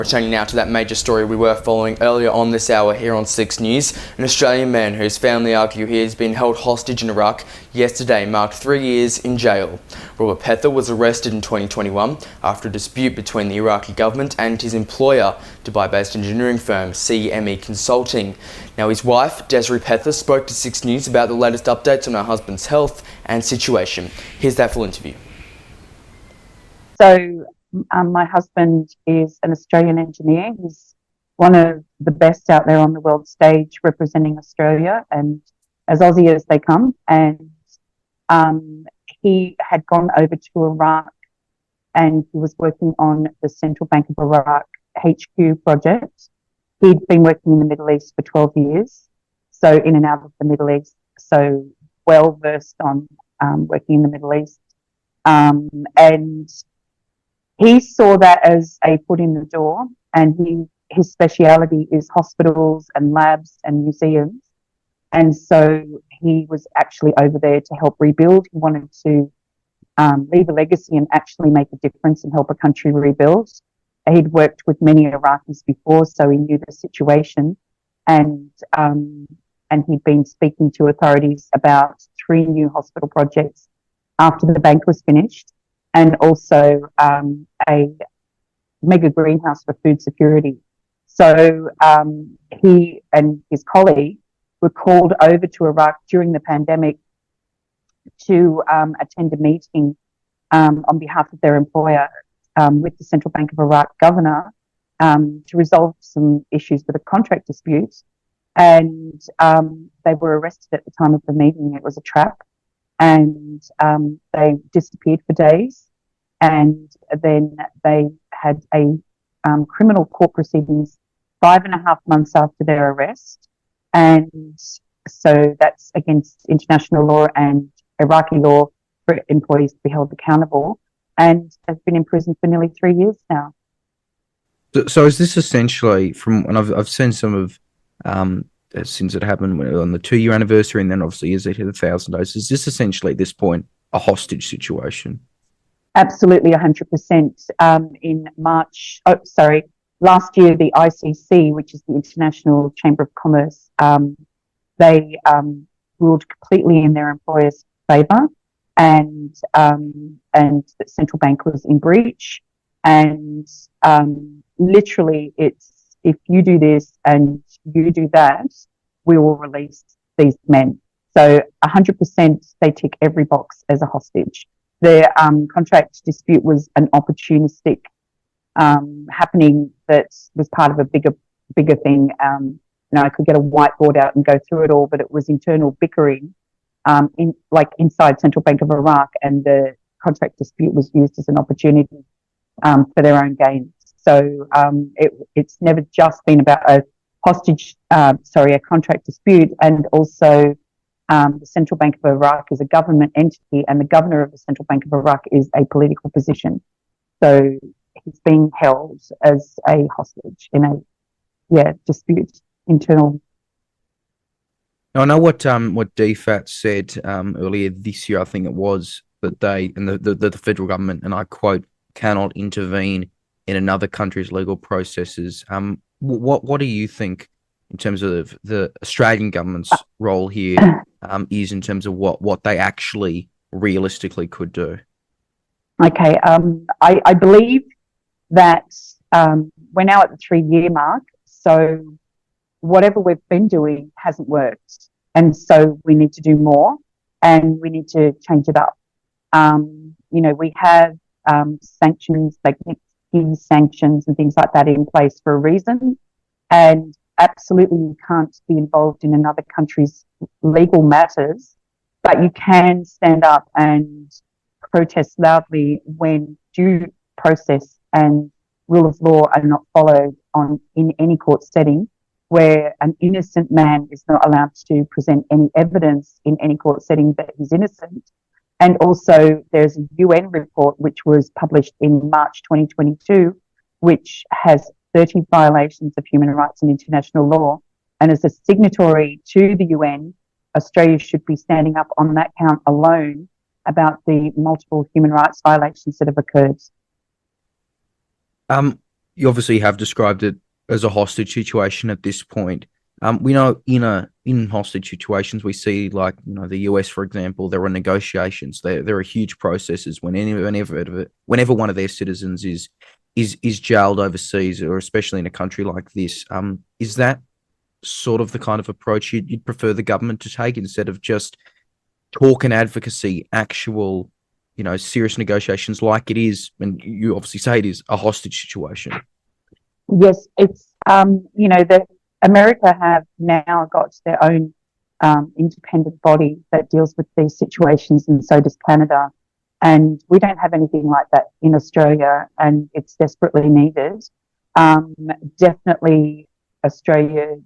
Returning now to that major story we were following earlier on this hour here on 6 News, an Australian man whose family argue he has been held hostage in Iraq yesterday marked 3 years in jail. Robert Pether was arrested in 2021 after a dispute between the Iraqi government and his employer, Dubai-based engineering firm CME Consulting. Now his wife, Desiree Pether, spoke to 6 News about the latest updates on her husband's health and situation. Here's that full interview. So my husband is an Australian engineer. He's one of the best out there on the world stage representing Australia, and as Aussie as they come. And he had gone over to Iraq and he was working on the Central Bank of Iraq HQ project. He'd been working in the Middle East for 12 years, so in and out of the Middle East, so well versed on working in the Middle East. And he saw that as a foot in the door, and his speciality is hospitals and labs and museums. And so he was actually over there to help rebuild. He wanted to leave a legacy and actually make a difference and help a country rebuild. He'd worked with many Iraqis before, so he knew the situation. And he'd been speaking to authorities about 3 new hospital projects after the bank was finished, and also a mega greenhouse for food security. So he and his colleague were called over to Iraq during the pandemic to attend a meeting on behalf of their employer with the Central Bank of Iraq governor to resolve some issues with a contract dispute. And they were arrested at the time of the meeting. It was a trap. And they disappeared for days, and then they had a criminal court proceedings 5.5 months after their arrest, and so that's against international law and Iraqi law for employees to be held accountable, and they've been in prison for nearly 3 years now. So is this essentially and I've seen some of since it happened on the 2-year anniversary, and then obviously as it hit 1,000 days, is this essentially at this point a hostage situation? Absolutely, 100%. In March, last year, the ICC, which is the International Chamber of Commerce, they ruled completely in their employer's favour, and the central bank was in breach. And literally, it's if you do this and you do that, we will release these men. So 100% they tick every box as a hostage. The contract dispute was an opportunistic happening that was part of a bigger thing. I could get a whiteboard out and go through it all, but it was internal bickering inside Central Bank of Iraq, and the contract dispute was used as an opportunity for their own gains. So it's never just been about a contract dispute. And also the Central Bank of Iraq is a government entity, and the governor of the Central Bank of Iraq is a political position. So he's being held as a hostage in a dispute, internal. Now, I know what DFAT said earlier this year, I think it was, that they and the federal government, and I quote, cannot intervene in another country's legal processes. What do you think in terms of the Australian government's role here is in terms of what they actually realistically could do? Okay, I believe that we're now at the 3-year mark, so whatever we've been doing hasn't worked, and so we need to do more, and we need to change it up. We have sanctions, like sanctions and things like that in place for a reason, and absolutely you can't be involved in another country's legal matters, but you can stand up and protest loudly when due process and rule of law are not followed in any court setting, where an innocent man is not allowed to present any evidence in any court setting that he's innocent. And also there's a UN report which was published in March 2022, which has 30 violations of human rights and international law. And as a signatory to the UN, Australia should be standing up on that count alone about the multiple human rights violations that have occurred. You obviously have described it as a hostage situation at this point. We know in hostage situations we see, like, the US, for example, there are negotiations. There are huge processes whenever one of their citizens is jailed overseas, or especially in a country like this. Is that sort of the kind of approach you'd prefer the government to take, instead of just talk and advocacy, actual, serious negotiations, like it is, and you obviously say it is, a hostage situation? Yes, it's that America have now got their own independent body that deals with these situations, and so does Canada. And we don't have anything like that in Australia, and it's desperately needed. Um, Definitely, Australia,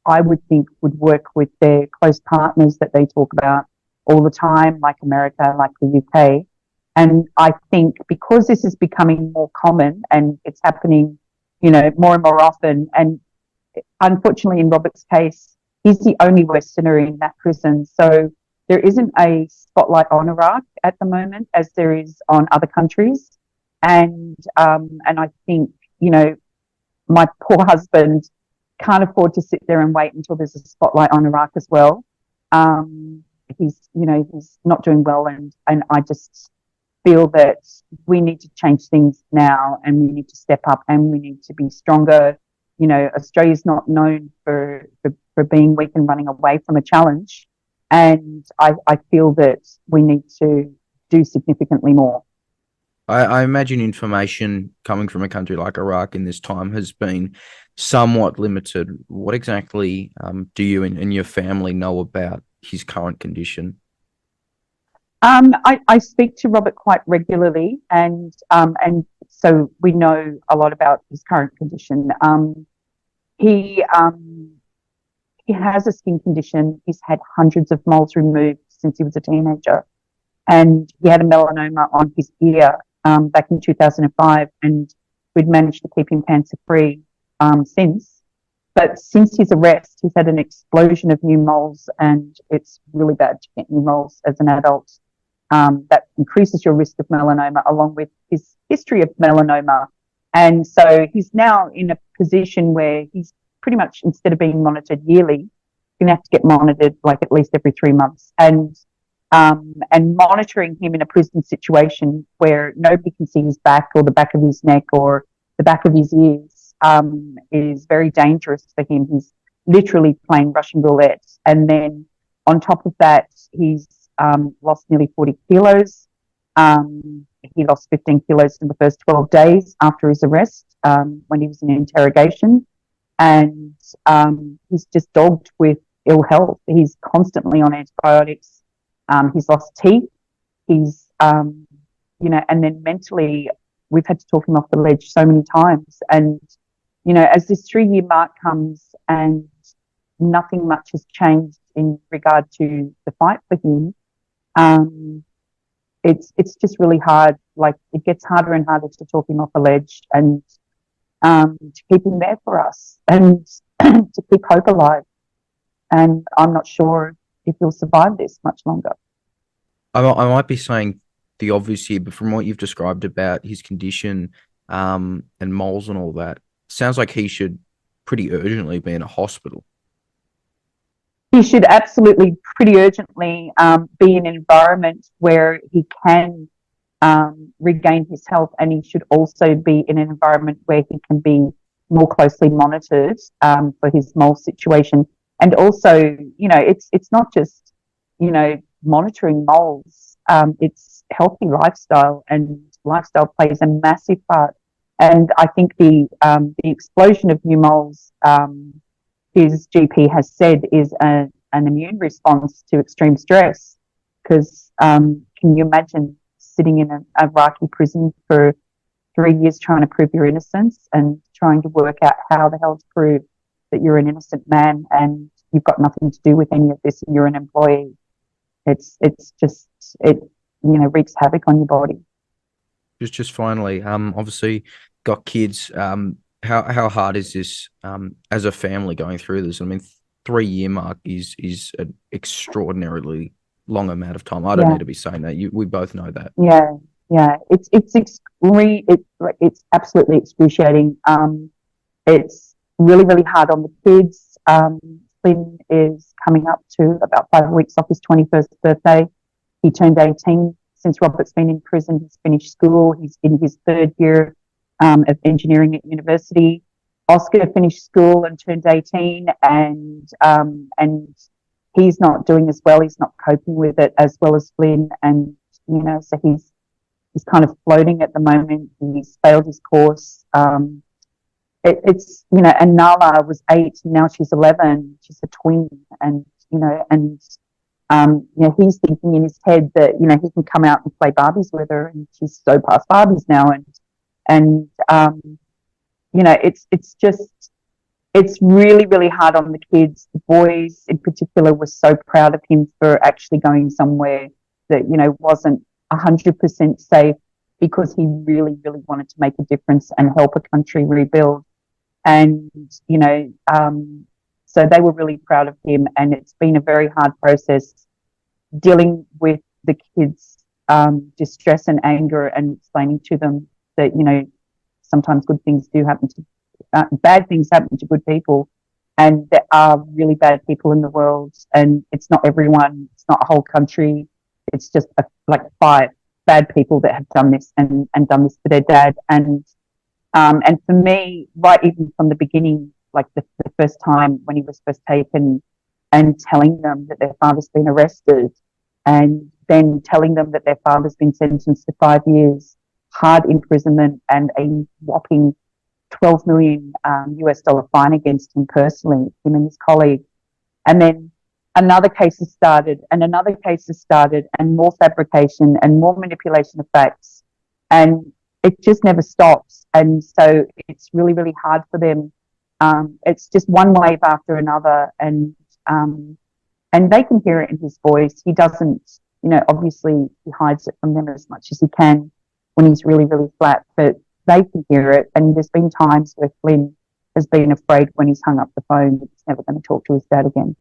I would think, would work with their close partners that they talk about all the time, like America, like the UK. And I think because this is becoming more common and it's happening, more and more often, and unfortunately in Robert's case, he's the only Westerner in that prison. So there isn't a spotlight on Iraq at the moment as there is on other countries. And I think, my poor husband can't afford to sit there and wait until there's a spotlight on Iraq as well. He's not doing well, and I just feel that we need to change things now, and we need to step up, and we need to be stronger. Australia's not known for being weak and running away from a challenge, and I feel that we need to do significantly more. I imagine information coming from a country like Iraq in this time has been somewhat limited. What exactly do you and your family know about his current condition? I speak to Robert quite regularly, and so we know a lot about his current condition. He he has a skin condition. He's had hundreds of moles removed since he was a teenager, and he had a melanoma on his ear back in 2005, and we'd managed to keep him cancer free since. But since his arrest, he's had an explosion of new moles, and it's really bad to get new moles as an adult. That increases your risk of melanoma, along with his history of melanoma. And so he's now in a position where he's pretty much, instead of being monitored yearly, going to have to get monitored like at least every 3 months. And monitoring him in a prison situation where nobody can see his back or the back of his neck or the back of his ears is very dangerous for him. He's literally playing Russian roulette. And then on top of that, he's lost nearly 40 kilos. He lost 15 kilos in the first 12 days after his arrest when he was in interrogation. And he's just dogged with ill health. He's constantly on antibiotics. He's lost teeth. He's, and then mentally, we've had to talk him off the ledge so many times. And, as this 3-year mark comes and nothing much has changed in regard to the fight for him, it's just really hard. Like, it gets harder and harder to talk him off a ledge, and to keep him there for us, and to keep hope alive. And I'm not sure if he'll survive this much longer. I might be saying the obvious here, but from what you've described about his condition, and moles and all that, sounds like he should pretty urgently be in a hospital. He should absolutely pretty urgently be in an environment where he can regain his health, and he should also be in an environment where he can be more closely monitored for his mole situation. And also, it's not just, monitoring moles. It's healthy lifestyle, and lifestyle plays a massive part. And I think the explosion of new moles, his GP has said, is an immune response to extreme stress. Because can you imagine sitting in an Iraqi prison for 3 years trying to prove your innocence, and trying to work out how the hell to prove that you're an innocent man and you've got nothing to do with any of this, and you're an employee? It wreaks havoc on your body. Just finally, obviously got kids. How hard is this as a family going through this? I mean, 3-year mark is an extraordinarily long amount of time. I don't need to be saying that. We both know that. Yeah. It's absolutely excruciating. It's really, really hard on the kids. Flynn is coming up to about 5 weeks off his 21st birthday. He turned 18. Since Robert's been in prison, he's finished school. He's in his 3rd year of engineering at university. Oscar finished school and turned 18, and he's not doing as well. He's not coping with it as well as Flynn, and so he's kind of floating at the moment. He's failed his course. And Nala was 8, now she's 11. She's a twin, and he's thinking in his head that he can come out and play Barbies with her, and she's so past Barbies now, and it's really, really hard on the kids. The boys in particular were so proud of him for actually going somewhere that wasn't 100% safe, because he really, really wanted to make a difference and help a country rebuild. And so they were really proud of him, and it's been a very hard process dealing with the kids' distress and anger, and explaining to them that sometimes good things do happen to bad things happen to good people, and there are really bad people in the world, and it's not everyone, it's not a whole country, it's just like 5 bad people that have done this and done this to their dad. And for me, right even from the beginning, like the first time when he was first taken, and telling them that their father's been arrested, and then telling them that their father's been sentenced to 5 years hard imprisonment and a whopping $12 million US dollar fine against him personally, him and his colleague. And then another case has started, and another case has started, and more fabrication and more manipulation of facts, and it just never stops. And so it's really, really hard for them. It's just one wave after another, and they can hear it in his voice. He doesn't, obviously he hides it from them as much as he can when he's really, really flat, but they can hear it. And there's been times where Flynn has been afraid when he's hung up the phone that he's never going to talk to his dad again.